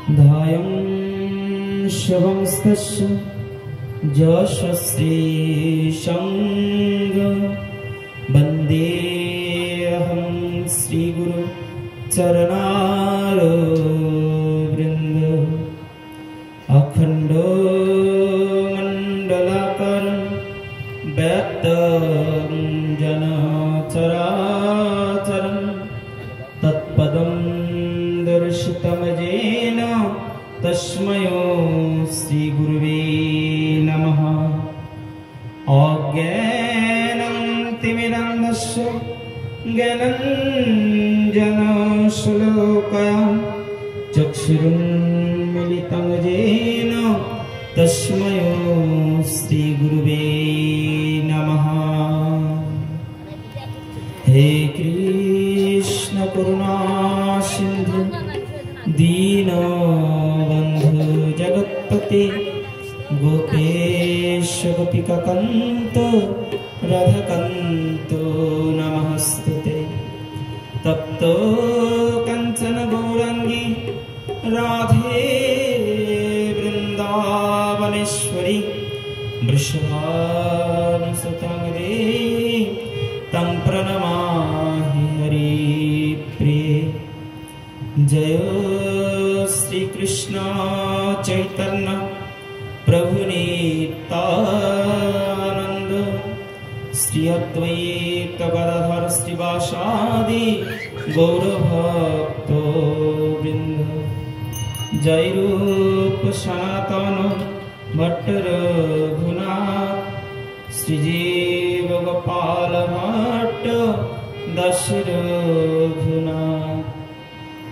धायं शवंस्तस्य यशस्वीसंग वन्देऽहं श्रीगुरु चरणारविन्द अखण्डो मण्डलाकारं व्याप्तं येन चराचरं तत्पदं दर्शितं येन तस्मै श्रीगुरुवे नमः। अज्ञानं तिमिरान्धस्य ज्ञानाञ्जनशलाकया चक्षुरुन्मीलितं येन तस्मै श्रीगुरुवे नमः। हे कृष्ण करुणा सिन्धु दीनबन्धु जगत्पते गोपेश गोपिकान्त राधाकान्त नमस्ते। तप्त कांचन गौरांगी राधे वृंदावनेश्वरी वृषभानुसुतांगे तं प्रणमामि हरिप्रिये। जय श्री कृष्ण चैतन्य प्रभु नित्यानंद श्री अद्वैत गदाधर श्रीवासादि गौरभक्तवृंद। जय रूप सनातन भट्ट रघुनाथ श्रीजीव गोपाल भट्ट दास रघुनाथ।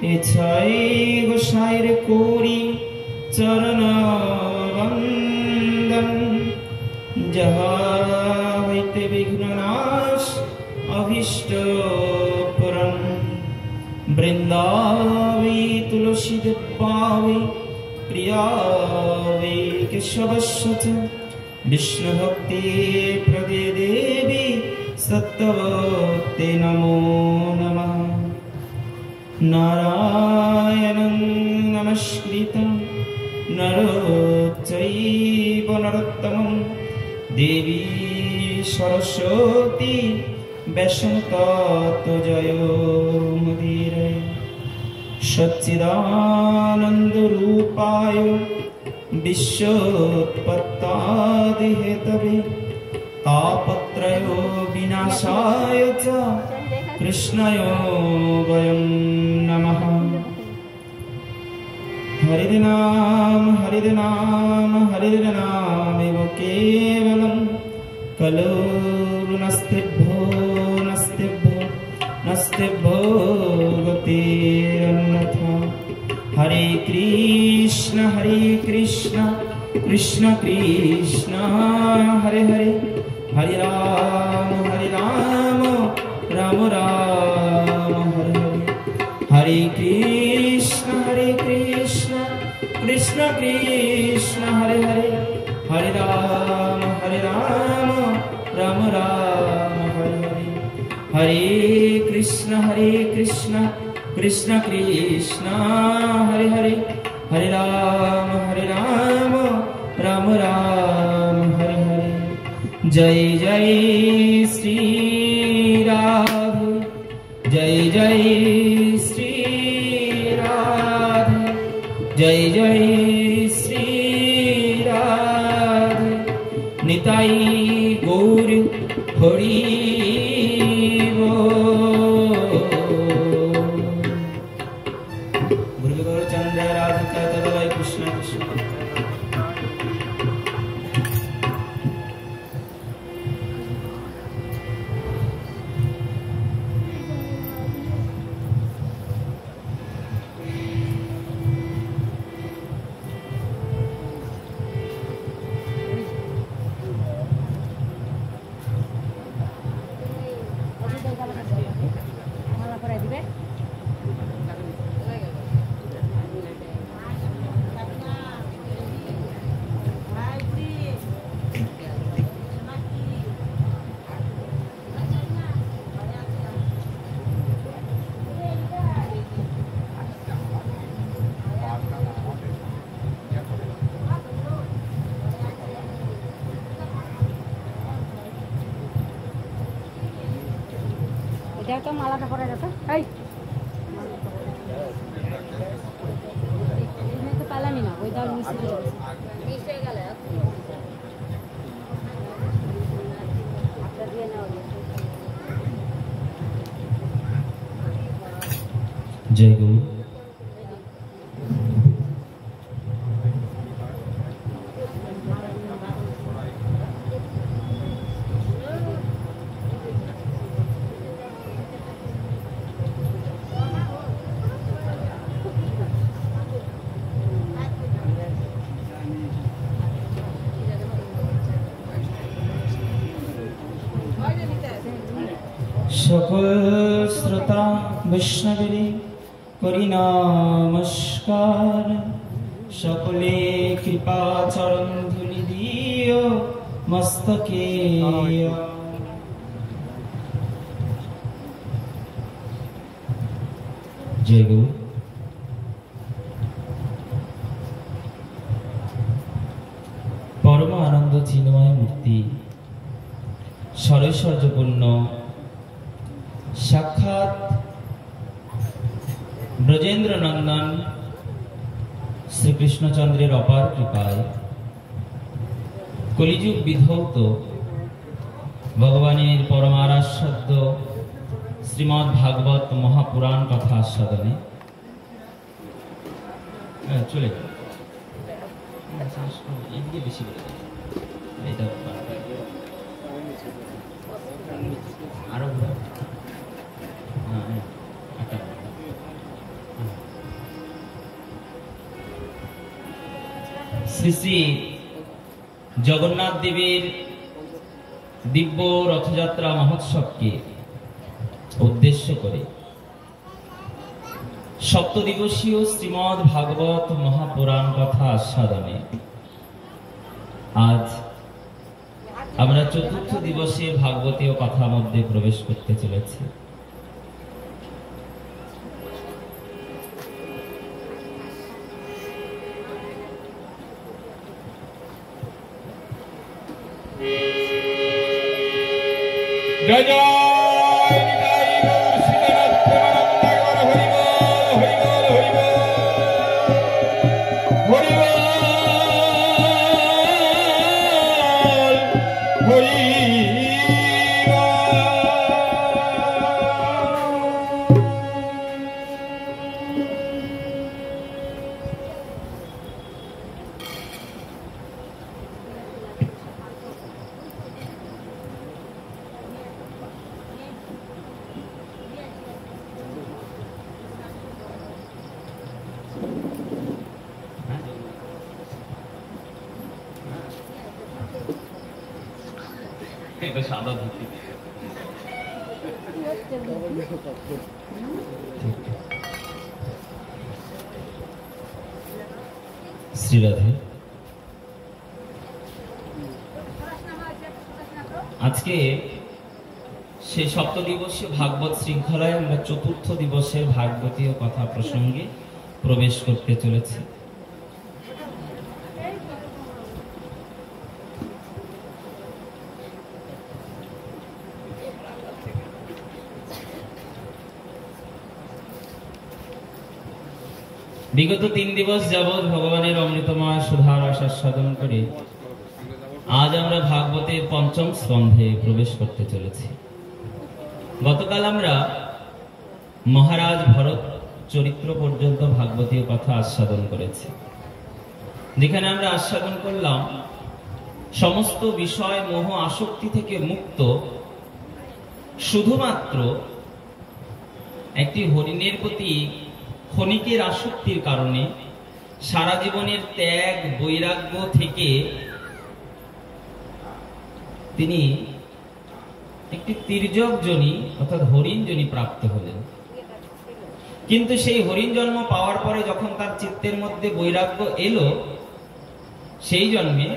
इच्छाई गोसाईर कोरी चरण वंदन जहाँ हईते विघ्ननाश अभीष्ट पुरन। वृंदावे तुलसी देवावे प्रियावे केशवस्य विष्णु भक्ति प्रदे देवी सत्यवते नमो नमः। नारायणं नमस्कृतं नरो चैव नरोत्तमं देवी सरस्वती वैष्णव ततो जयोमुदीरये। सच्चिदानंद रूपाय विश्वोत्पत्त्यादिहेतवे तापत्रय विनाशाय च कृष्णाय वयं नमः। हरिनाम हरिनामेव केवलं कलो नस्तेभ्यो गतिरन्यथा। हरे कृष्ण कृष्ण कृष्ण हरे हरे हरे राम राम राम हरे हरे। हरे कृष्ण कृष्ण कृष्ण हरे हरे हरे राम राम राम हरे हरे। हरे कृष्ण कृष्ण कृष्ण हरे हरे हरे राम राम राम हरे हरे। जय जय श्री राधे जय जय श्री राधे जय जय श्री राधे। निताई गौर हरि चंद्र राधिका तदवै कृष्ण कृष्ण। দেখো মালাটা পরে গেছে এই তো পালানি না ওই দাও মিস হয়ে গেল আচ্ছা দিয়ে নাও জয় গুরু। সকল শ্রোতা বৈষ্ণবেরই করি নমস্কার, সকলে কৃপা চরণ ধুলি দিও মস্তকে। জয় গুরু। পরম আনন্দ চিন্ময় মূর্তি সরৈশ্বর্যপূর্ণ সাক্ষাৎ ব্রজেন্দ্র নন্দন শ্রীকৃষ্ণচন্দ্রের অপার কৃপায় কলিযুগ বিধৌত ভগবানের পরমারাধ্য শ্রীমদ্ ভাগবত মহাপুরাণ কথা আস্বাদনে চলে বেশি আরো শ্রী শ্রী জগন্নাথ দেবের দিব্য রথযাত্রা মহোৎসবকে উদ্দেশ্য করে সপ্তদিবসীয় শ্রীমদ্ ভাগবত মহাপুরাণ কথা আস্বাদনে আজ আমরা চতুর্থ দিবসে ভাগবতীয় কথার মধ্যে প্রবেশ করতে চলেছি। জয় জয় সাদা ধুতি শ্রীরাধে। আজকে সেই সপ্তদিবসীয় ভাগবত শৃঙ্খলায় আমরা চতুর্থ দিবসের ভাগবতীয় কথা প্রসঙ্গে প্রবেশ করতে চলেছি। বিগত 3 দিবস যাবৎ ভগবানের অমৃতময় সুধার আস্বাদন করে আজ আমরা ভাগবতের পঞ্চম স্কন্ধে প্রবেশ করতে চলেছি। গতকাল আমরা মহারাজ ভরত চরিত্র পর্যন্ত ভাগবতীয় কথা আস্বাদন করেছি, যেখানে আমরা আস্বাদন করলাম সমস্ত বিষয় মোহ আসক্তি থেকে মুক্ত শুধুমাত্র একটি হরিণের প্রতি ক্ষণিকের আসক্তির কারণে সারা জীবনের ত্যাগ বৈরাগ্য থেকে তিনি একটি তির্যক জনি অর্থাৎ হরিণ জনি প্রাপ্ত হলেন। কিন্তু সেই হরিণ জন্ম পাওয়ার পরে যখন তার চিত্তের মধ্যে বৈরাগ্য এলো, সেই জন্মে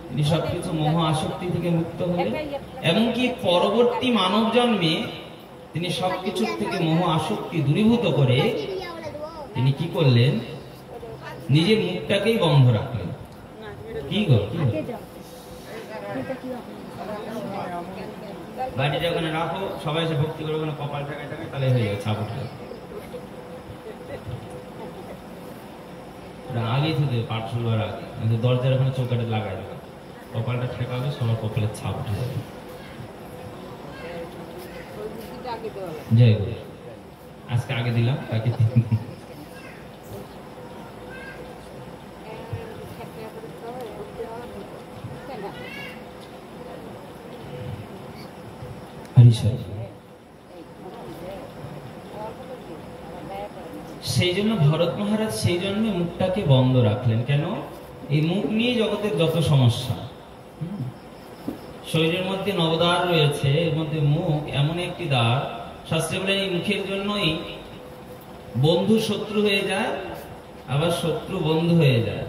তিনি সবকিছু মোহ আসক্তি থেকে মুক্ত হলেন। এমনকি পরবর্তী মানব জন্মে তিনি সবকিছু থেকে মোহ আসক্তি দূরীভূত করে তিনি কি করলেন, নিজের মুখটাকেই বন্ধ রাখলেন। কি গো বাড়িটা ওখানে রাখো, সবাই এসে ভক্তি করে ওখানে কপাল ঠাকায় ঠাকায়, তাহলে হয়ে যাবে, ছাপ উঠে যাবে। আগেই থেকে পাঠ শুরু হওয়ার আগে দরজার ওখানে চৌকাটে লাগাই দেবে, কপালটা ঠেকাবে, সবার কপালের ছাপ উঠে যাবে। জয় গুরু। আজকে আগে দিলাম, তাকে সেই জন্য ভরত মহারাজ সেই জন্য মুখটাকে বন্ধ রাখলেন। কেন? এই মুখ নিয়ে জগতের যত সমস্যা। শরীরের মধ্যে নবদ্বার রয়েছে, এর মধ্যে মুখ এমন একটি দ্বার, শাস্ত্রে বলেন এই মুখের জন্যই বন্ধু শত্রু হয়ে যায়, আবার শত্রু বন্ধু হয়ে যায়,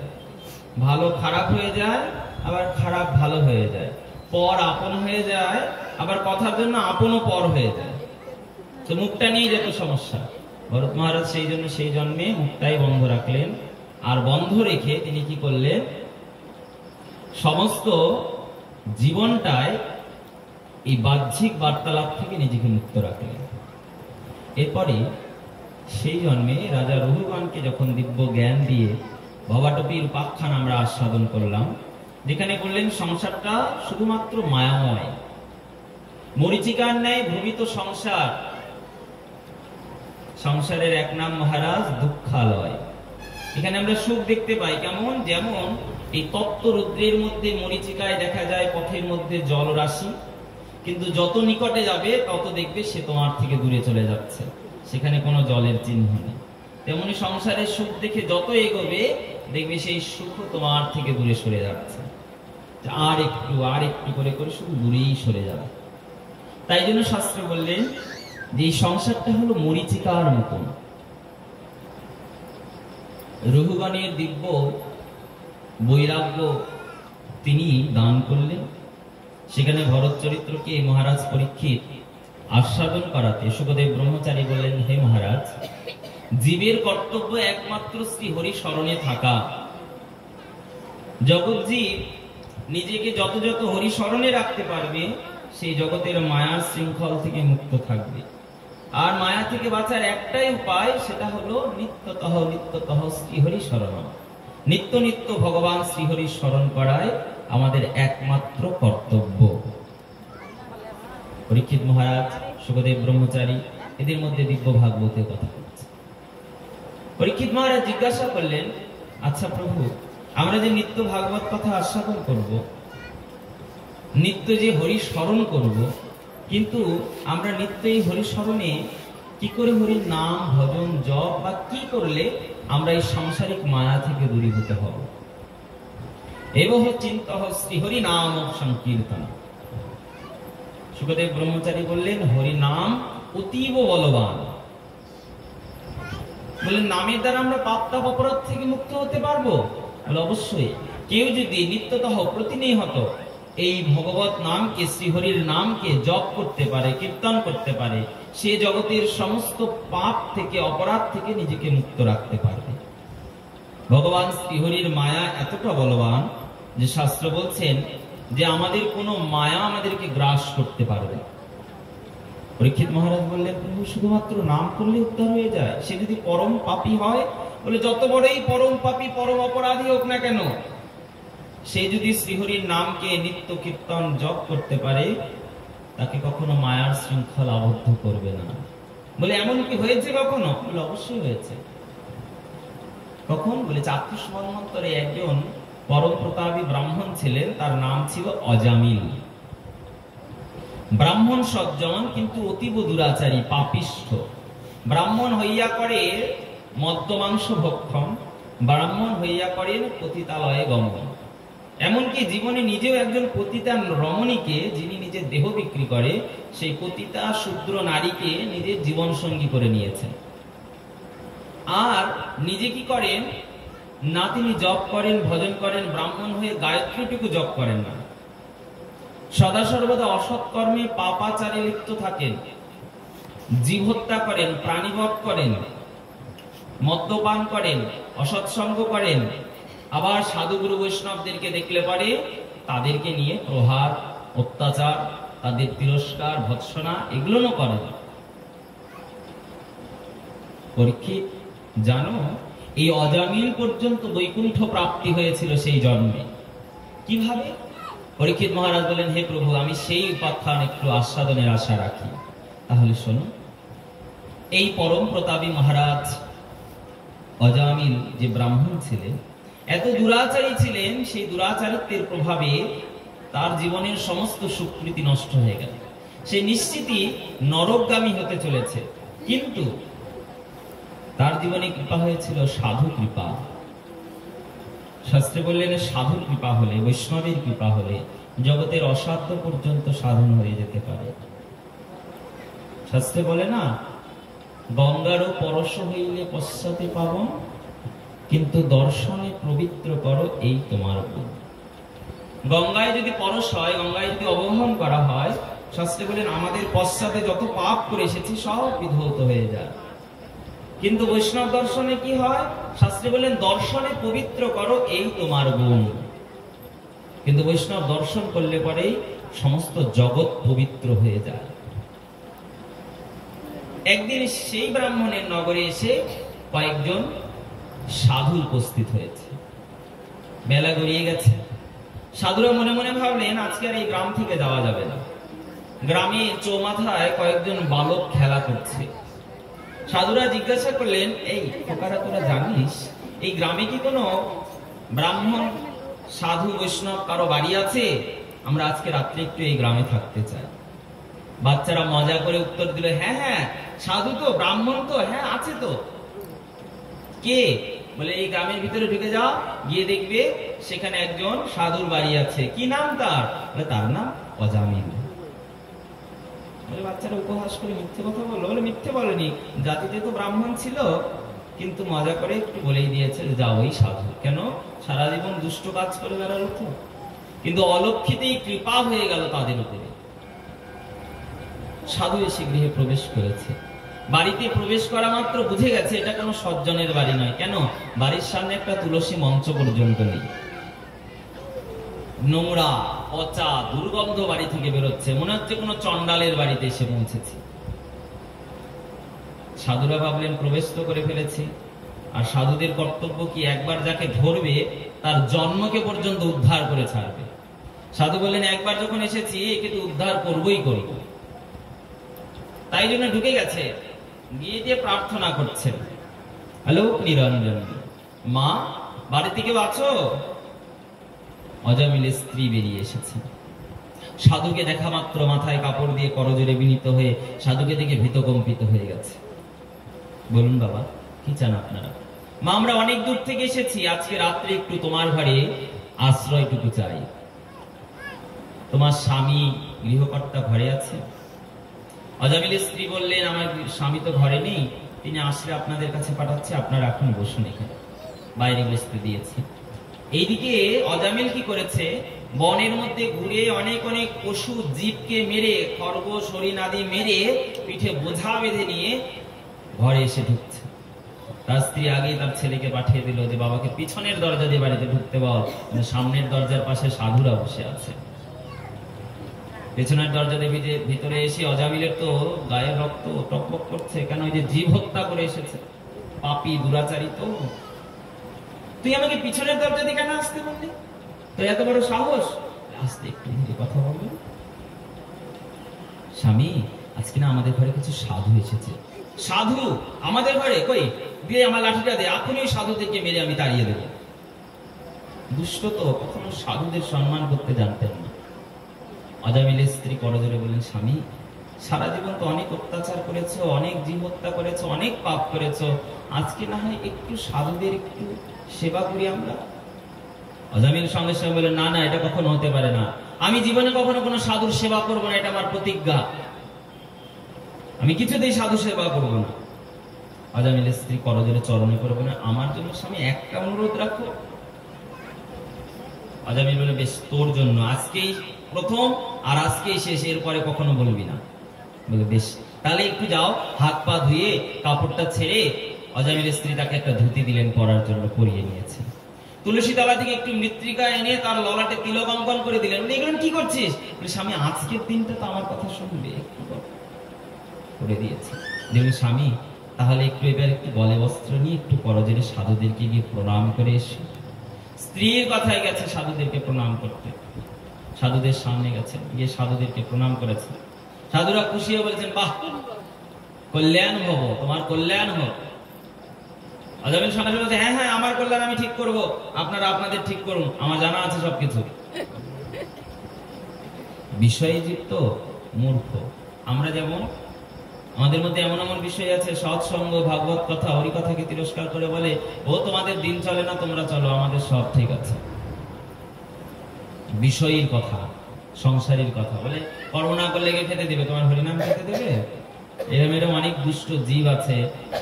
ভালো খারাপ হয়ে যায়, আবার খারাপ ভালো হয়ে যায়, পর আপন হয়ে যায়, আবার কথার জন্য আপনও পর হয়ে যায়। তো মুখটা নিয়ে যত সমস্যা, ভরত মহারাজ সেই জন্য সেই জন্মে মুখটাই বন্ধ রাখলেন। আর বন্ধ রেখে তিনি কি করলেন? সমস্ত জীবনটায় এই বাহ্যিক বার্তালাপ থেকে নিজেকে মুক্ত রাখলেন। এরপরে সেই জন্মে রাজা রঘুগণকে যখন দিব্য জ্ঞান দিয়ে ভবাটপীর উপাখ্যান আমরা আস্বাদন করলাম, যেখানে বললেন সংসারটা শুধুমাত্র মায়াময়, মরীচিকার ন্যায় ভ্রমিত সংসার, সংসারের এক নাম মহারাজ দুঃখালয়। এখানে আমরা সুখ দেখতে পাই কেমন? যেমন এই তপ্ত রুদ্রের মধ্যে মরীচিকায় দেখা যায় পথের মধ্যে জলরাশি, কিন্তু যত নিকটে যাবে তত দেখবে সে তোমার থেকে দূরে চলে যাচ্ছে, সেখানে কোনো জলের চিহ্ন নেই। তেমনি সংসারের সুখ দেখে যত এগোবে দেখবে সেই সুখ তোমার থেকে দূরে সরে যাচ্ছে, আর একটু করে করে শুধু দূরেই সরে যাবে। তাই জন্য শাস্ত্র বললেন যে এই সংসারটা হলো মরীচিকার মতন। রঘুগণের দিব্য বৈরাগ্য তিনি দান করলেন। সেখানে ভরত চরিত্রকে মহারাজ পরীক্ষিত আস্বাদন করাতে সুখদেব ব্রহ্মচারী বললেন, হে মহারাজ, জীবের কর্তব্য একমাত্র শ্রীহরি স্মরণে থাকা। জগৎ জীব নিজেকে যত যত হরি স্মরণে রাখতে পারবে, সেই জগতের মায়ার শৃঙ্খল থেকে মুক্ত থাকবে। আর মায়া থেকে বাঁচার একটাই উপায়, সেটা হলো নিত্যতঃ শ্রীহরি স্মরণ। নিত্য নিত্য ভগবান শ্রীহরি স্মরণ করায় আমাদের একমাত্র কর্তব্য। পরীক্ষিত মহারাজ, সুখদেব ব্রহ্মচারী, এদের মধ্যে দিব্য ভাগবতের কথা বলছে। পরীক্ষিত মহারাজ জিজ্ঞাসা করলেন, আচ্ছা প্রভু, আমরা যে নিত্য ভাগবত কথা আস্বাদন করব, নিত্য যে হরি স্মরণ করব, কিন্তু আমরা নিত্য এই হরি স্মরণে কি করে হরির নাম ভজন জপ বা কি করলে আমরা এই সাংসারিক মায়া থেকে দূরীভূত হব? এবহ চিন্তঃ শ্রীহরি নাম সংকীর্তন। সুখদেব ব্রহ্মচারী বললেন, হরি নাম অতীব বলবান। বললেন, নামের দ্বারা আমরা পাপ তাপ অপরাধ থেকে মুক্ত হতে পারবো? বলে অবশ্যই। কেউ যদি নিত্যতঃ প্রতিনিয়ত এই ভগবত নামকে, শ্রীহরির নামকে জপ করতে পারে, কীর্তন করতে পারে, সে জগতের সমস্ত পাপ থেকে অপরাধ থেকে নিজেকে মুক্ত রাখতে পারবে। ভগবান শ্রীহরির মায়া এতটা বলবান যে শাস্ত্র বলছেন যে আমাদের কোনো মায়া আমাদেরকে গ্রাস করতে পারবে। পরীক্ষিত মহারাজ বললেন, প্রভু, শুধুমাত্র নাম করলে উদ্ধার হয়ে যায়? সে যদি পরম পাপী হয়? বলে, যত বড়ই পরম পাপী পরম অপরাধী হোক না কেন, সে যদি শ্রীহরির নামকে নিত্য কীর্তন জপ করতে পারে, তাকে কখনো মায়ার শৃঙ্খল আবদ্ধ করবে না। বলে, এমন কি হয়েছে কখনো? বলে, অবশ্যই হয়েছে। কখন? বলে, চাক্ষুষ মন্বন্তরে একজন পরম প্রতাপী ব্রাহ্মণ ছিলেন, তার নাম ছিল অজামিল। ব্রাহ্মণ সজ্জন, কিন্তু অতীব দুরাচারী, পাপিষ্ঠ। ব্রাহ্মণ হইয়া করে মদ্য মাংস ভক্ষণ, ব্রাহ্মণ হইয়া করেন পতিতালয়ে গমন। এমনকি জীবনে নিজেও একজন পতিতা রমণীকে, যিনি নিজের দেহ বিক্রি করে, সেই পতিতা শূদ্র নারীকে নিজের জীবন সঙ্গী করে নিয়েছেন। আর নিজে কি করেন না, তিনি জপ করেন, ভজন করেন, ব্রাহ্মণ হয়ে গায়ত্রীটুকু জপ করেন না। সদা সর্বদা অসৎ কর্মে পাপাচারে লিপ্ত থাকেন, জীব হত্যা করেন, প্রাণীবধ করেন, মদ্যপান করেন, অসৎসঙ্গ করেন। আবার সাধুগুরু বৈষ্ণবদেরকে দেখলে পারে তাদেরকে নিয়ে প্রহার, অত্যাচার, তাদের তিরস্কার ভৎসনা এগুলো করেন। পরীক্ষিত জানো, এই অজামিল পর্যন্ত বৈকুণ্ঠ প্রাপ্তি হয়েছিল সেই জন্মে। কিভাবে? পরীক্ষিত মহারাজ বলেন, হে প্রভু, আমি সেই উপাখ্যান একটু আস্বাদনের আশা রাখি। তাহলে শোনো, এই পরম প্রতাপী মহারাজ অজামিল যে ব্রাহ্মণ ছিলেন, এত দুরাচারী ছিলেন, সেই দুরাচারিত্বের প্রভাবে তার জীবনের সমস্ত সুকৃতি নষ্ট হয়ে গেল। সে নিশ্চিতই নরকগামী হতে চলেছে, কিন্তু তার জীবনে কৃপা হয়েছিল সাধু কৃপা। শাস্ত্রে বললেন, সাধুর কৃপা হলে, বৈষ্ণবের কৃপা হলে জগতের অসাধ্য পর্যন্ত সাধন হয়ে যেতে পারে। শাস্ত্রে বলে না, গঙ্গারও পরশ হইলে পশ্চাতে পাবন, কিন্তু দর্শনে পবিত্র করো এই তোমার গুণ। গঙ্গায় যদি পরশ হয়, গঙ্গায় যদি অবগাহন করা হয়, শাস্ত্রে বলেন আমাদের পশ্চাতে যত পাপ করে এসেছি সব বিধৌত হয়ে যায়। কিন্তু বৈষ্ণব দর্শনে কি হয়? শাস্ত্রে বলেন দর্শনে পবিত্র করো এই তোমার গুণ। কিন্তু বৈষ্ণব দর্শন করলে পরেই সমস্ত জগৎ পবিত্র হয়ে যায়। একদিন সেই ব্রাহ্মণের নগরে এসে কয়েকজন সাধু উপস্থিত হয়েছে। বেলা গড়িয়ে গেছে। সাধুরা মনে মনে ভাবলেন আজকে আর এই গ্রাম থেকে যাওয়া যাবে না। গ্রামে চৌমাথায় কয়েকজন বালক খেলা করছে। সাধুরা জিজ্ঞাসা করলেন, এই খোকারা, তোরা জানিস এই গ্রামে কি কোনো ব্রাহ্মণ সাধু বৈষ্ণব কারো বাড়ি আছে? আমরা আজকে রাত্রে একটু এই গ্রামে থাকতে চাই। বাচ্চারা মজা করে উত্তর দিল, হ্যাঁ হ্যাঁ, সাধু তো, ব্রাহ্মণ তো, হ্যাঁ আছে তো। কে? বলে এই গ্রামের ভিতরে ঢুকে যাও, গিয়ে দেখবে সেখানে একজন সাধুর বাড়ি আছে। কি নাম তার? বলে তার নাম অজামিল। বাচ্চারা উপহাস করে মিথ্যে কথা বললো। বলে মিথ্যে বলেনি, জাতিতে তো ব্রাহ্মণ ছিল, কিন্তু মজা করে একটু বলেই দিয়েছে যাও ওই সাধু। কেন? সারা জীবন দুষ্ট কাজ করে বেড়ালো তো। কিন্তু অলক্ষিতেই কৃপা হয়ে গেল তাদের উপরে। সাধু এসে গৃহে প্রবেশ করেছে। বাড়িতে প্রবেশ করা মাত্র বুঝে গেছে এটা কোনো সজ্জনের বাড়ি নয়। কেন? বাড়ির সামনে একটা তুলসী মঞ্চ পর্যন্ত নেই। নোংরা, পচা, দুর্গন্ধ বাড়ি থেকে বেরোচ্ছে। মনে হচ্ছে কোনো চন্ডালের বাড়িতে এসে পৌঁছেছে। সাধুরা ভাবলেন প্রবেশ তো করে ফেলেছি, আর সাধুদের কর্তব্য কি একবার যাকে ধরবে তার জন্মকে পর্যন্ত উদ্ধার করে ছাড়বে। সাধু বললেন একবার যখন এসেছি একে তো উদ্ধার করবই করব। তাই জন্য ঢুকে গেছে, গিয়ে দিয়ে প্রার্থনা করছেন, হ্যালো নিরঞ্জন, মা বাড়িতে কেউ আছো? অজামিলের স্ত্রী বেরিয়ে এসেছে। সাধুকে দেখা মাত্র মাথায় কাপড় দিয়ে করজোড়ে বিনীত হয়ে সাধুকে দেখে ভীতকম্পিত হয়ে গেছে। বলুন বাবা, কি চান আপনারা? মা আমরা অনেক দূর থেকে এসেছি, আজকে রাত্রে একটু তোমার ঘরে আশ্রয়টুকু চাই। তোমার স্বামী গৃহকর্তা ঘরে আছে? অজামিলের স্ত্রী বললেন আমার স্বামী তো ঘরে নেই, তিনি আসলে আপনাদের কাছে পাঠাচ্ছে, আপনারা এখন বসুন, এখানে বাইরে বসতে দিয়েছে। এইদিকে অজামিল কি করেছে? বনের মধ্যে ঘুরে অনেক অনেক পশু জীবকে মেরে, খরগোশ হরিণ আদি মেরে পিঠে বোঝা বেঁধে নিয়ে ঘরে এসে ঢুকছে। তার স্ত্রী আগেই তার ছেলেকে পাঠিয়ে দিল যে বাবাকে পিছনের দরজা দিয়ে বাড়িতে ঢুকতে বল, সামনের দরজার পাশে সাধুরা বসে আছে। পেছনের দরজা দিয়ে ভিতরে এসে অজামিলের তো গায়ের রক্ত টকবক করছে। কেন? ওই যে জীব হত্যা করে এসেছে, পাপী দুরাচারী। তো তুই আমাকে পিছনের দরজা দিয়ে কেন আসতে বললি? তো এত বড় সাহস? আসতে একটু ধীরে কথা বলবো। স্বামী, আজকে না আমাদের ঘরে কিছু সাধু এসেছে। সাধু আমাদের ঘরে? কই দিয়ে আমার লাঠিটা দে, এখনই সাধুদেরকে মেরে আমি তাড়িয়ে দেবো। দুষ্ট তো, কখনো সাধুদের সম্মান করতে জানতেন না। অজামিলের স্ত্রী করজোড়ে বললেন, স্বামী সারা জীবন তো অনেক অত্যাচার করেছো, অনেক জীব হত্যা করেছো, অনেক পাপ করেছো, আজকে না হয় একটু সাধুদের একটু সেবা করি আমরা। অজামিল সঙ্গে সঙ্গে বললেন, না না, এটা কখনো হতে পারে না। আমি জীবনে কখনো কোনো সাধুর সেবা করবো না, এটা আমার প্রতিজ্ঞা। আমি কিছুতেই সাধু সেবা করবো না। অজামিলের স্ত্রী করজোড়ে চরণে করবো না, আমার জন্য স্বামী একটা অনুরোধ রাখো। অজামিল বলে, বেশ, তোর জন্য আজকেই প্রথম আর আজকেই শেষ, এরপরে কখনো বলবি না। বলে বেশ, তাহলে একটু যাও, হাত পা ধুয়ে কাপড়টা ছেড়ে অজামিলের স্ত্রী তাকে একটা ধুতি দিলেন পরার জন্য, পরিয়ে নিয়েছে। তুলসী তলা থেকে একটু মৃত্তিকা এনে তার ললাটে তিলক অঙ্কন করে দিলেন। উনি এগুলো কি করছিস? স্বামী আজকের দিনটা তো আমার কথা শুনবে, একটু করে দিয়েছে। দেখুন স্বামী, তাহলে একটু এবার একটু গলে বস্ত্র নিয়ে একটু পরজেরে সাধুদেরকে গিয়ে প্রণাম করে এসে। স্ত্রীর কথায় গেছে সাধুদেরকে প্রণাম করতে, সাধুদের সামনে গেছে, গিয়ে সাধুদেরকে প্রণাম করেছে। সাধুরা খুশি হয়ে বলছেন, বাহ, কল্যাণ হব, তোমার কল্যাণ হোক। আজমির সঙ্গে বলছে, হ্যাঁ হ্যাঁ, আমার কল্যাণ আমি ঠিক করব, আপনারা আপনাদের ঠিক করুন, আমার জানা আছে সবকিছু। বিষয়জীব তো মূর্খ। আমরা যেমন, আমাদের মধ্যে এমন এমন বিষয় আছে, সৎসঙ্গ, ভাগবত কথা, হরি কথাকে তিরস্কার করে বলে, ও তোমাদের দিন চলে না, তোমরা চলো, আমাদের সব ঠিক আছে। বিষয়ীর কথা, সংসারের কথা বলে, কর্ম না করলে খেতে দেবে, তোমার হরিনাম খেতে দেবে? এরকম এরকম অনেক দুষ্ট জীব আছে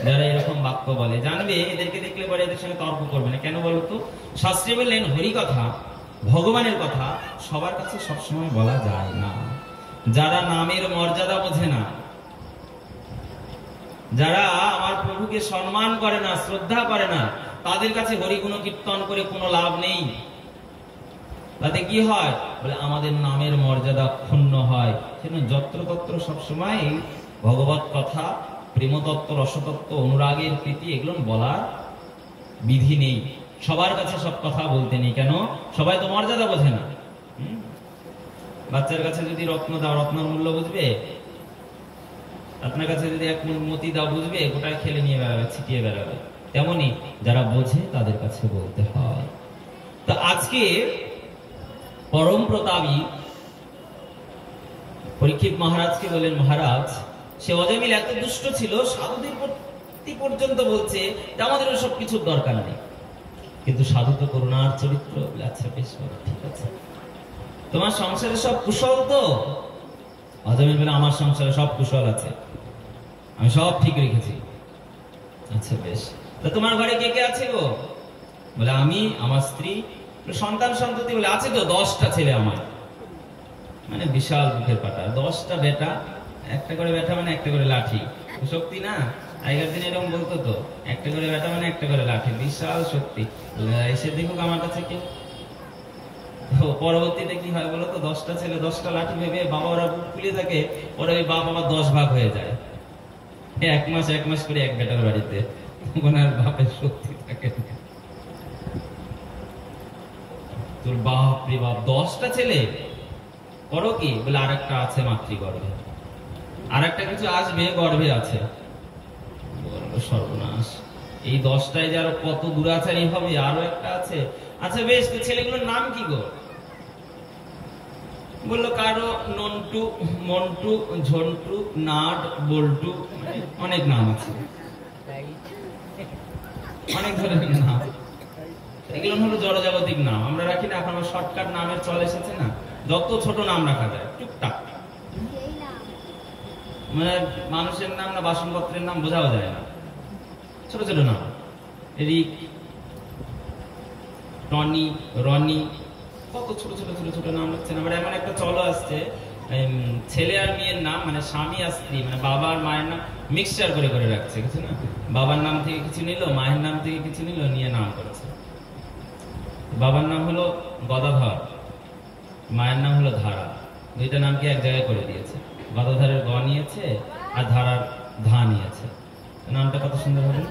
যারা এরকম বাক্য বলে। জানবে এদেরকে দেখলে পরে এদের সঙ্গে তর্ক করবে না। কেন বলতো? শাস্ত্রে বললেন হরি কথা, ভগবানের কথা সবার কাছে সবসময় বলা যায় না। যারা নামের মর্যাদা বোঝে না, যারা আমার প্রভুকে সম্মান করে না, শ্রদ্ধা করে না, তাদের কাছে হরিগুণ কীর্তন করে কোনো লাভ নেই। তাতে কি হয়? বলে আমাদের নামের মর্যাদা ক্ষুণ্ণ হয়। সেজন্য যত্রতত্র সবসময় ভগবত কথা, প্রেমতত্ত্ব, রসতত্ত্ব, অনুরাগের প্রীতি এগুলো বলার বিধি নেই। সবার কাছে সব কথা বলতে নেই। কেন? সবাই তো মর্যাদা বোঝে না। বাচ্চার কাছে যদি রত্ন দাও, রত্নের মূল্য বুঝবে? আপনার কাছে যদি এক মতি দাও, বুঝবে? গোটায় খেলে নিয়ে বেড়াবে, ছিটিয়ে বেড়াবে। তেমনি যারা বোঝে তাদের কাছে বলতে হয়। তো আজকে পরম প্রতাপী পরীক্ষিত মহারাজকে বলেন, মহারাজ, সে অজমিল এত দুষ্ট ছিল, সাধুদের প্রতি পর্যন্ত বলছে যে আমাদের সব কিছুর দরকার নেই, কিন্তু সাধু তো করুণার চরিত্র। আচ্ছা বেশ, ঠিক আছে, তোমার সংসারে সব কুশল তো? অজমিল বলে, আমার সংসারে সব কুশল আছে, আমি সব ঠিক রেখেছি। আচ্ছা বেশ, তা তোমার ঘরে কে কে আছে গো? বলে আমি, আমার স্ত্রী, সন্তান সন্ততি বলে আছে তো 10টা ছেলে আমার। মানে বিশাল বুকের পাটা, 10টা বেটা, একটা করে বেটা মানে একটা করে লাঠি। শক্তি না? আগের দিন এরকম বলতো তো, একটা করে বেটা মানে একটা করে লাঠি, বিশাল শক্তি। এসে দেখুক আমার কাছে কেউ। পরবর্তীতে কি হয় বলতো? 10টা ছেলে 10টা লাঠি ভেবে বাবা ওরা বুক ফুলিয়ে থাকে, ওরা ওই বাপ আবার 10 ভাগ হয়ে যায়। এক মাস করে এক বেটার বাড়িতে, ওনার বাপের শক্তি থাকে। তোর বাপ রে বাপ, 10টা ছেলে, করো কি? বলে আরেকটা আছে মাতৃগর্ভে, আরেকটা কিছু আসবে গর্ভে আছে। সর্বনাশ, এই 10টায় যে আরো কত দুরাচারী হবে, আরো একটা আছে। আচ্ছা বেশ, তো ছেলেগুলোর নাম কি গো? বললো কারো নন্টু, মন্টু, ঝন্টু, নাট, বল্টু, অনেক নাম আছে, অনেক ধরনের নাম। এগুলো হলো জড়জাগতিক নাম, আমরা রাখি না। এখন শর্টকাট নামের চল এসেছে না, যত ছোট নাম রাখা যায় টুকটাক। মানে মানুষের নাম না বাসনপত্রের নাম বোঝাও যায় না, ছোট ছোট নাম। রিক, টনি, রনি, কত ছোট ছোট ছোট ছোট নাম রাখছেন। আবার এমন একটা চলো আসছে, ছেলে আর মেয়ের নাম, মানে স্বামী আর স্ত্রী, মানে বাবা আর মায়ের নাম মিক্সচার করে করে রাখছে, কিছু না, বাবার নাম থেকে কিছু নিল, মায়ের নাম থেকে কিছু নিল, নিয়ে নাম করেছে। বাবার নাম হলো গদাধর, মায়ের নাম হলো ধারা, দুইটা নামকে এক জায়গায় করে দিয়েছে। গদাধরের গ নিয়েছে আর ধারার ধা নিয়েছে, নামটা কত সুন্দর হবে না?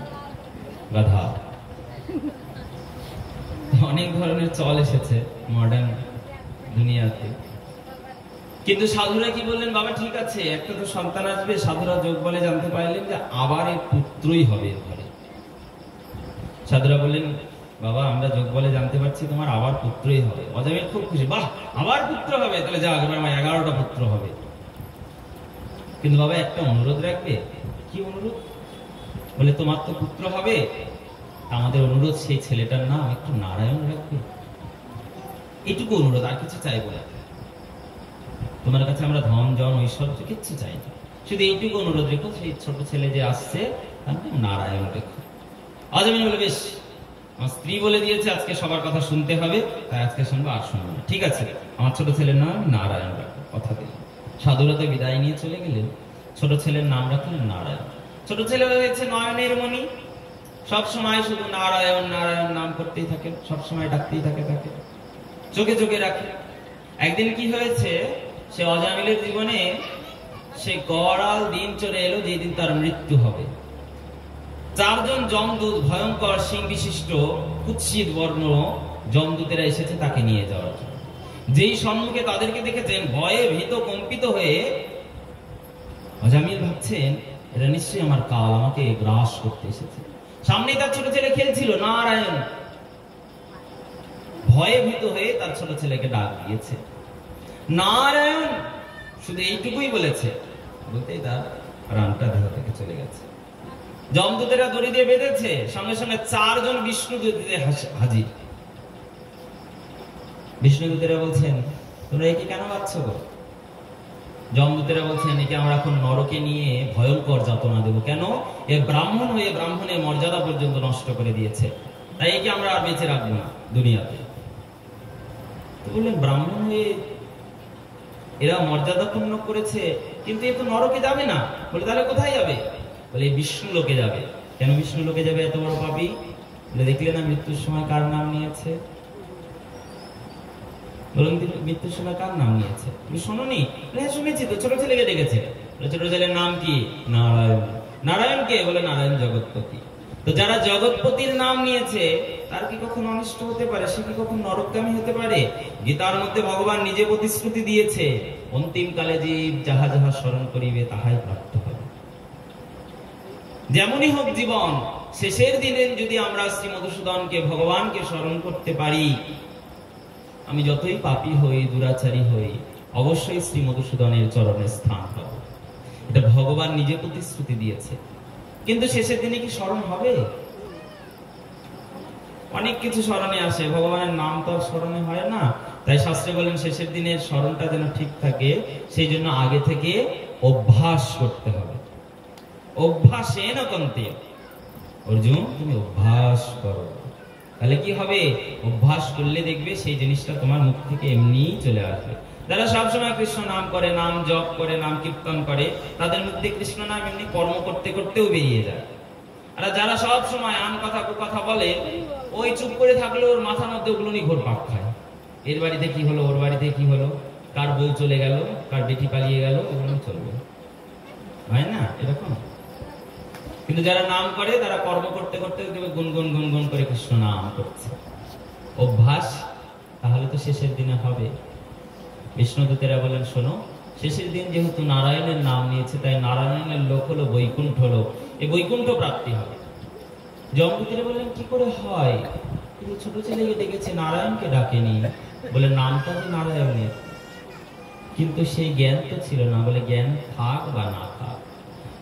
গাধা। অনেক ধরনের চল এসেছে মডার্ন দুনিয়াতে। কিন্তু সাধুরা কি বললেন? বাবা ঠিক আছে, একটা তো সন্তান আসবে। সাধুরা যোগ বলে জানতে পারলেন যে আবার এর পুত্রই হবে এর ঘরে। সাধুরা বললেন, বাবা আমরা যোগ বলে জানতে পারছি তোমার আবার পুত্রই হবে। অজমিল খুব খুশি, বাহ আবার পুত্র হবে, তাহলে যা এবার আমার 11টা পুত্র হবে। কিন্তু বাবা একটা অনুরোধ রাখবে। কি অনুরোধ? বলে তোমার তো পুত্র হবে, আমাদের অনুরোধ সেই ছেলেটার নাম একটু নারায়ণ রাখবে। এটুকু অনুরোধ, আর কিছু চাইবো না। তোমার কাছে আমরা ধন জন ঐশ্বর্য কিচ্ছু চাই না, শুধু এইটুকু অনুরোধ রেখো, সেই ছোট ছেলে যে আসছে তার নাম নারায়ণ রেখো। অজমিল বলে, বেশ, আমার স্ত্রী বলে দিয়েছে আজকে সবার কথা শুনতে হবে, তাই আজকে শুনবো, আর শুনবো না। ঠিক আছে, আমার ছোট ছেলের নাম নারায়ণ রাখো, কথা দিলাম। সাধুরা তো বিদায় নিয়ে চলে গেলেন, ছোট ছেলের নাম রাখলেন নারায়ণ। ছোট ছেলে হয়েছে নয়নের মণি, সব সময় শুধু নারায়ণ নারায়ণ নাম করতেই থাকেন, সব সময় ডাকতেই থাকে, চোখে চোখে রাখে। একদিন কি হয়েছে, সে অজামিলের জীবনে সে গড়াল দিন চলে এলো যেদিন তার মৃত্যু হবে। 4 জন যমদূত, ভয়ঙ্কর সিং বিশিষ্ট কুৎসিত বর্ণ যমদূতেরা এসেছে তাকে নিয়ে যাওয়ার জন্য। যেই সম্মুখে তাদেরকে দেখেছেন, ভয়ে ভীত কম্পিত হয়ে অজামিল ভাবছেন এরা নিশ্চয়ই আমার কাল, আমাকে গ্রাস করতে এসেছে। সামনে তার ছোট ছেলে খেলছিল, নারায়ণ। ভয়ে ভীত হয়ে তার ছোট ছেলেকে ডাক দিয়েছে, নারায়ণ, শুধু এইটুকুই বলেছে, বলতেই তার প্রাণটা দেহ থেকে চলে গেছে। যমদূতেরা দড়ি দিয়ে বেঁধেছে, সঙ্গে সঙ্গে 4 জন বিষ্ণুদূত হাজির। বিষ্ণুদূতেরা বলছেন, তোমরা একে কেন বাঁধছ গো? যমদূতেরা বলছেন, একে আমরা এখন নরকে নিয়ে ভয়ঙ্কর যাতনা দেব। কেন? এ ব্রাহ্মণ হয়ে ব্রাহ্মণের মর্যাদা পর্যন্ত নষ্ট করে দিয়েছে, তাই একে আমরা আর বেঁচে রাখবো না দুনিয়াতে। তো বললেন, ব্রাহ্মণ হয়ে এরা মর্যাদা পূর্ণ করেছে, কিন্তু এ তো নরকে যাবে না। বলে, তাহলে কোথায় যাবে? বলে, বিষ্ণু লোকে যাবে। কেন বিষ্ণু লোকে যাবে এত বড় পাপী? বলে, দেখলে না মৃত্যুর সময় কার নাম নিয়েছে? বলুন, মৃত্যুর সময় কার নাম নিয়েছে? শোনোনি? হ্যাঁ শুনেছি তো, ছোট ছেলেকে ডেকেছে। ছোট ছেলের নাম কি? নারায়ণ। নারায়ণ কে? বলে, নারায়ণ জগৎপতি। তো যারা জগৎপতির নাম নিয়েছে তার কি কখনো অনিষ্ট হতে পারে? সে কি কখনো নরকগামী হতে পারে? গীতার মধ্যে ভগবান নিজে প্রতিশ্রুতি দিয়েছে, অন্তিম কালে জীব যাহা যাহা স্মরণ করিবে তাহাই প্রাপ্ত হবে। যেমনই হোক জীবন, শেষের দিনে যদি আমরা শ্রী মধুসূদনকে, ভগবানকে স্মরণ করতে পারি, আমি যতই পাপী হই, দুরাচারী হই, অবশ্যই শ্রী মধুসূদনের চরণে স্থান পাবো। এটা ভগবান নিজে প্রতিশ্রুতি দিয়েছে। কিন্তু শেষের দিনে কি স্মরণ হবে? অনেক কিছু স্মরণে আসে, ভগবানের নাম তো আর স্মরণে হয় না। তাই শাস্ত্রে বলেন, শেষের দিনের স্মরণটা যেন ঠিক থাকে, সেই জন্য আগে থেকে অভ্যাস করতে হবে। অভ্যাসে না কন্তে, অর্জুন তুমি অভ্যাস করো, তাহলে কি হবে? অভ্যাস করলে দেখবে সেই জিনিসটা তোমার মুখ থেকে এমনি চলে আসবে। যারা সবসময় কৃষ্ণ নাম করে, নাম জপ করে, নাম কীর্তন করে, তাদের মধ্যে কৃষ্ণ নাম এমনি কর্ম করতে করতেও বেরিয়ে যায়। আর যারা সব সময় আন কথা কু কথা বলে, ওই চুপ করে থাকলে ওর মাথার মধ্যে ওগুলো নিয়ে ঘোর পাক খায়। এর বাড়িতে কি হলো, ওর বাড়িতে কি হলো, কার বউ চলে গেল, কার বেটি পালিয়ে গেল, এগুলো চলবে, হয় না এরকম? কিন্তু যারা নাম করে তারা কর্ম করতে করতে গুনগুন গুনগুন করে কৃষ্ণ নাম করছে। অভ্যাস, তাহলে তো শেষের দিনে হবে। বিষ্ণুদূতেরা বলেন, শোনো, শেষের দিন যেহেতু নারায়ণের নাম নিয়েছে, তাই নারায়ণের লোক হলো বৈকুণ্ঠ লোক, এই বৈকুণ্ঠ প্রাপ্তি হবে। যমদূতেরা বললেন, কি করে হয়? কিন্তু ছোট ছেলেকে ডেকেছে, নারায়ণকে ডাকেনি। বলে, নামটা যে নারায়ণের, কিন্তু সেই জ্ঞান তো ছিল না। বলে, জ্ঞান থাক বা না থাক,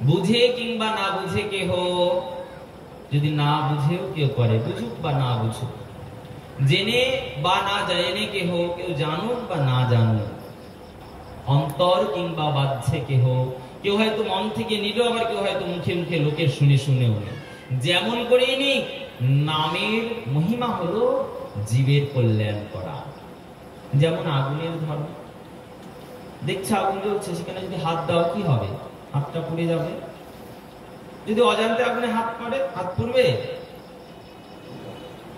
বুঝে কিংবা না বুঝে কেহ, যদি না বুঝেও কেউ করে, বুঝুক বা না বুঝুক, জেনে বা না জেনে কেহ, কেউ জানুক বা না জানুক, অন্তর কিংবা বাহ্যে কেহ, কেউ হয়তো মন থেকে নিল, আবার কেউ হয়তো মুখে মুখে লোকের শুনে শুনেও নিল, যেমন করেই নিক, নামের মহিমা হলো জীবের কল্যাণ করা। যেমন আগুনের ধর্ম, দেখছে আগুন জ্বলছে, সেখানে যদি হাত দাও কি হবে? হাতটা পুড়ে যাবে। যদি অজান্তে আগুনে হাত পড়ে, হাত পুড়বে?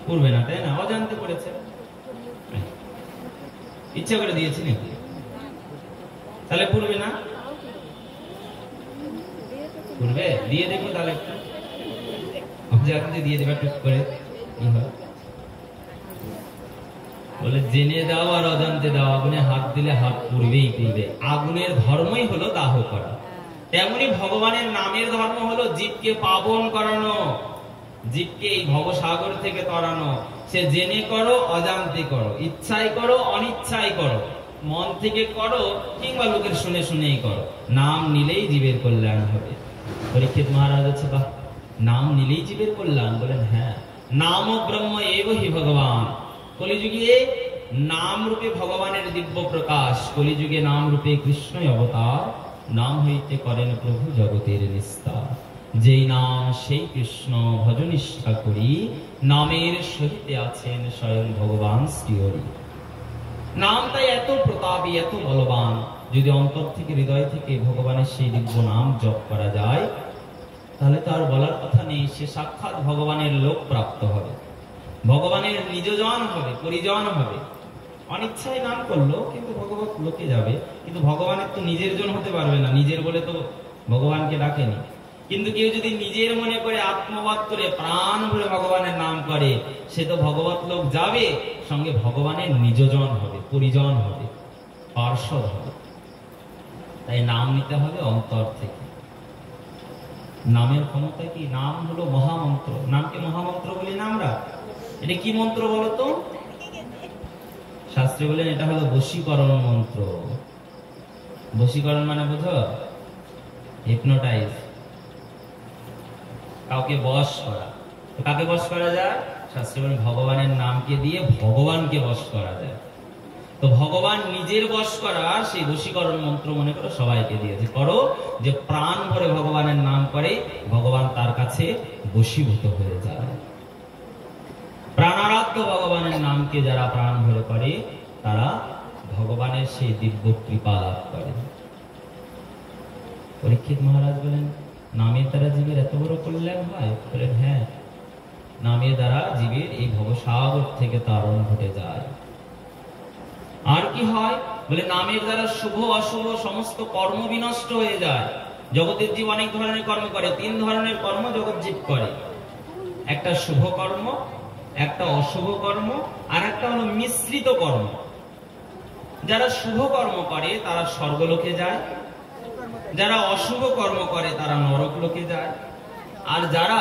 পুড়বে না, তাই না? অজান্তে পড়েছে, ইচ্ছা করে দিয়েছি নাকি? তাহলে পুড়বে না? পুড়বে? দিয়ে দেখো তাহলে একটু, অজান্তে দিয়ে দেবে টুক করে, কি হয়? বলে, জেনে দাও আর অজান্তে দাও, আগুনে হাত দিলে হাত পুড়বেই পুড়বে। আগুনের ধর্মই হলো দাহ করা। তেমনি ভগবানের নামের ধর্ম হলো জীবকে পাবন করানো, জীবকে এই ভবসাগর থেকে তরানো। সে জেনে করো, অজান্তে করো, ইচ্ছায় করো, অনিচ্ছায় করো, মন থেকে করো কিংবা লোকের শুনে শুনেই করো, নাম নিলেই জীবের কল্যাণ হবে। পরীক্ষিত মহারাজ আছে, বাহ, নাম নিলেই জীবের কল্যাণ? বলেন, হ্যাঁ, নাম ব্রহ্ম এব হি ভগবান। কলিযুগে নাম রূপে ভগবানের দিব্য প্রকাশ, কলিযুগে নাম রূপে কৃষ্ণই অবতার, নাম হইতে করেন প্রভু জগতের নিস্তার। যেই নাম সেই কৃষ্ণ ভজনিষ্ঠা করি, নামের সহিতে আছেন স্বয়ং ভগবান শ্রীহরি। নাম তাই এত প্রতাপী, এত বলবান, যদি অন্তর থেকে, হৃদয় থেকে ভগবানের সেই দিব্য নাম জপ করা যায়, তাহলে তো আর বলার কথা নেই, সে সাক্ষাৎ ভগবানের লোক প্রাপ্ত হবে, ভগবানের নিজজন হবে, পরিজন হবে। অনিচ্ছায় নাম করলো কিন্তু ভগবত লোকে যাবে, কিন্তু ভগবানের তো নিজের জন হতে পারবে না, নিজের বলে তো ভগবানকে ডাকেনি। কিন্তু কেউ যদি নিজের মনে করে আত্মবাদ করে প্রাণ ভরে ভগবানের নাম করে, সে তো ভগবত লোক যাবে, সঙ্গে ভগবানের নিজজন হবে, পরিজন হবে, পার্ষদ হবে। তাই নাম নিতে হবে অন্তর থেকে। নামের ক্ষমতা কি? নাম হলো মহামন্ত্র। নামকে মহামন্ত্র বলি না আমরা। এটা কি মন্ত্র বলতো? শাস্ত্রে বলেন এটা হলো বশীকরণ মন্ত্র। বশীকরণ মানে বুঝো? হিপনোটাইজ, কাউকে বশ করা। তো কাকে বশ করা যায়? শাস্ত্রে বলেন ভগবানের নামকে দিয়ে ভগবানকে বশ করা যায়। তো ভগবান নিজের বশ করা সেই বশীকরণ মন্ত্র মনে করো সবাইকে দিয়েছে, করো যে প্রাণ ভরে ভগবানের নাম করে ভগবান তার কাছে বশীভূত হয়ে যায়। প্রাণারাধ্য ভগবানের নামকে যারা প্রাণ ভরে করে তারা ভগবানের সেই দিব্য কৃপা লাভ করে। পরীক্ষিত মহারাজ বলেন নামের দ্বারা জীবের এত বড় কল্যাণ হয়? বলেন হ্যাঁ, নামের দ্বারা জীবের এই ভবসাগর থেকে তারণ ঘটে যায়। আর কি হয়? বলে নামের দ্বারা শুভ অশুভ সমস্ত কর্ম বিনষ্ট হয়ে যায়। জগতের জীব অনেক ধরনের কর্ম করে, 3 ধরনের কর্ম জগৎ জীব করে। একটা শুভ কর্ম, একটা অশুভ কর্ম, আর একটা হলো মিশ্রিত কর্ম। যারা শুভ কর্ম করে তারা স্বর্গলোকে যায়, যারা অশুভ কর্ম করে তারা নরক লোকে যায়। আর যারা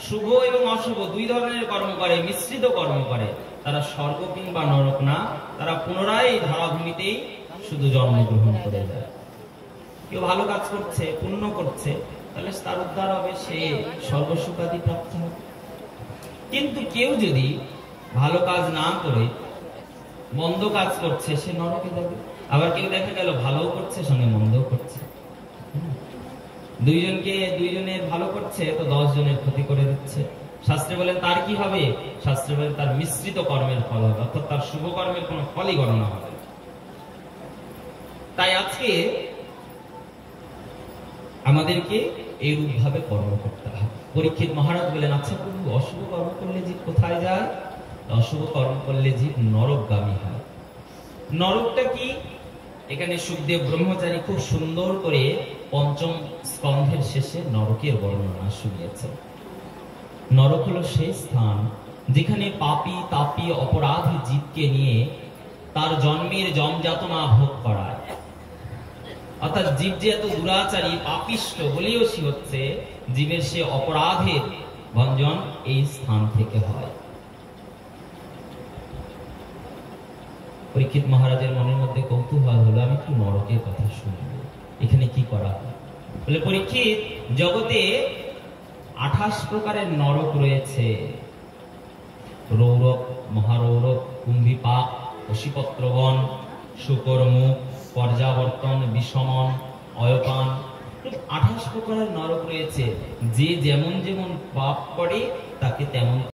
শুভ এবং অশুভ 2 ধরনের কর্ম করে, মিশ্রিত কর্ম করে, তারা স্বর্গ কিংবা নরক না, তারা পুনরায় ধরাভূমিতেই শুধু জন্মগ্রহণ করে যায়। কেউ ভালো কাজ করছে, পুণ্য করছে, তাহলে তার উদ্ধার হবে, সে স্বর্গসুখাদি প্রাপ্ত হবে। কিন্তু কেউ যদি ভালো কাজ না করে মন্দ কাজ করছে, সে নরকে যাবে। আবার কেউ দেখা গেল ভালো করছে সঙ্গে মন্দও করছে, দুইজনের ভালো করছে তো 10 জনের ক্ষতি করে দিচ্ছে। শাস্ত্রে বলেন তার কি হবে? শাস্ত্রে বলেন তার মিশ্রিত কর্মের ফল হবে, অর্থাৎ তার শুভ কর্মের কোনো ফলই গণনা হবে। তাই আজকে আমাদেরকে এইরূপ ভাবে কর্ম করতে হবে। পরীক্ষিত মহারাজ বলেন আচ্ছা প্রভু, অশুভ কর্ম করলে জীব কোথায় যায়? অশুভ কর্ম করলে জীব নরকগামী হয়। নরকটা কি? এখানে সুখদেব ব্রহ্মচারী খুব সুন্দর করে 5ম স্কন্ধের শেষে নরকের বর্ণনা শুনিয়েছেন। নরক হলো সেই স্থান যেখানে পাপী তাপী অপরাধী জীবকে নিয়ে তার জন্মের জমযাতনা ভোগ করায়। অর্থাৎ জীব যে এত দুরাচারী পাপিষ্ট বলেও সে হচ্ছে, জীবের সে অপরাধের ভঞ্জন এই স্থান থেকে হয়। পরীক্ষিত মহারাজের মনের মধ্যে কৌতূহল হলো, আমি একটু নরকের কথা শুনবো, এখানে কি করা হয়। বলে পরীক্ষিত, জগতে 28 প্রকারের নরক রয়েছে। রৌরক, মহারৌরক, কুম্ভিপাক, অশিপত্রবন, শুকরমুখ, পর্যাবর্তন, বিষমন, অয়পান, 28 প্রকারের নরক রয়েছে। যে যেমন যেমন পাপ করে তাকে তেমন